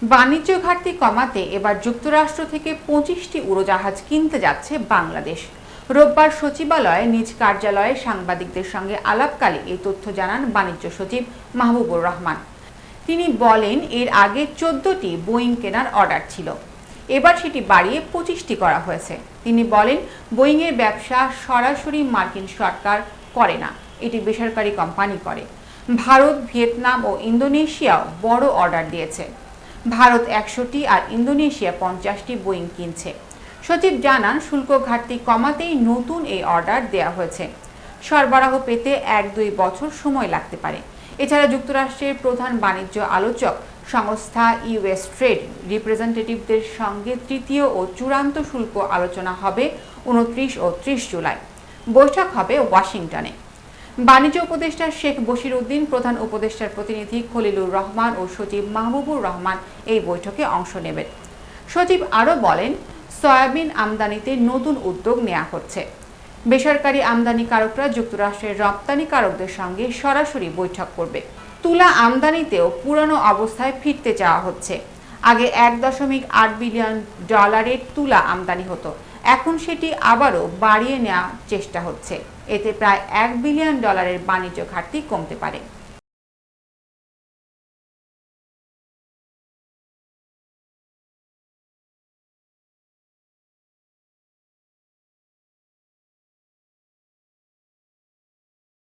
বাণিজ্য ঘাটতি কমাতে এবার যুক্তরাষ্ট্র থেকে 25টি উড়োজাহাজ কিনতে যাচ্ছে বাংলাদেশ। রোববার সচিবালয়ে নিজ কার্যালয়ে সাংবাদিকদের সঙ্গে আলাপকালে এই তথ্য জানান বাণিজ্য সচিব মাহবুবুর রহমান। তিনি বলেন, এর আগে 14টি বোয়িং কেনার অর্ডার ছিল, এবার সেটি বাড়িয়ে 25টি করা হয়েছে। তিনি বলেন, বোয়িংয়ের ব্যবসা সরাসরি মার্কিন সরকার করে না, এটি বেসরকারি কোম্পানি করে। ভারত, ভিয়েতনাম ও ইন্দোনেশিয়াও বড় অর্ডার দিয়েছে। ভারত 100টি আর ইন্দোনেশিয়া 50টি বোয়িং কিনছে। সচিব জানান, শুল্ক ঘাটতি কমাতেই নতুন এই অর্ডার দেওয়া হয়েছে। সরবরাহ পেতে 1-2 বছর সময় লাগতে পারে। এছাড়া যুক্তরাষ্ট্রের প্রধান বাণিজ্য আলোচক সংস্থা ইউএস ট্রেড রিপ্রেজেন্টেটিভদের সঙ্গে তৃতীয় ও চূড়ান্ত শুল্ক আলোচনা হবে 29 ও 30 জুলাই। বৈঠক হবে ওয়াশিংটনে। বাণিজ্য উপদেষ্টা শেখ বশির উদ্দিন, প্রধান উপদেষ্টার প্রতিনিধি খলিলুর রহমান ও সচিব মাহবুবুর রহমান এই বৈঠকে অংশ নেবেন। সচিব আরও বলেন, সয়াবিন আমদানিতে নতুন উদ্যোগ নেওয়া হচ্ছে। বেসরকারি আমদানিকারকরা যুক্তরাষ্ট্রের রপ্তানিকারকদের সঙ্গে সরাসরি বৈঠক করবে। তুলা আমদানিতেও পুরনো অবস্থায় ফিরতে চাওয়া হচ্ছে। আগে $1.8 বিলিয়ন তুলা আমদানি হতো, এখন সেটি আবারও বাড়িয়ে নেওয়ার চেষ্টা হচ্ছে। এতে প্রায় $1 বিলিয়ন বাণিজ্য ঘাটতি কমতে পারে।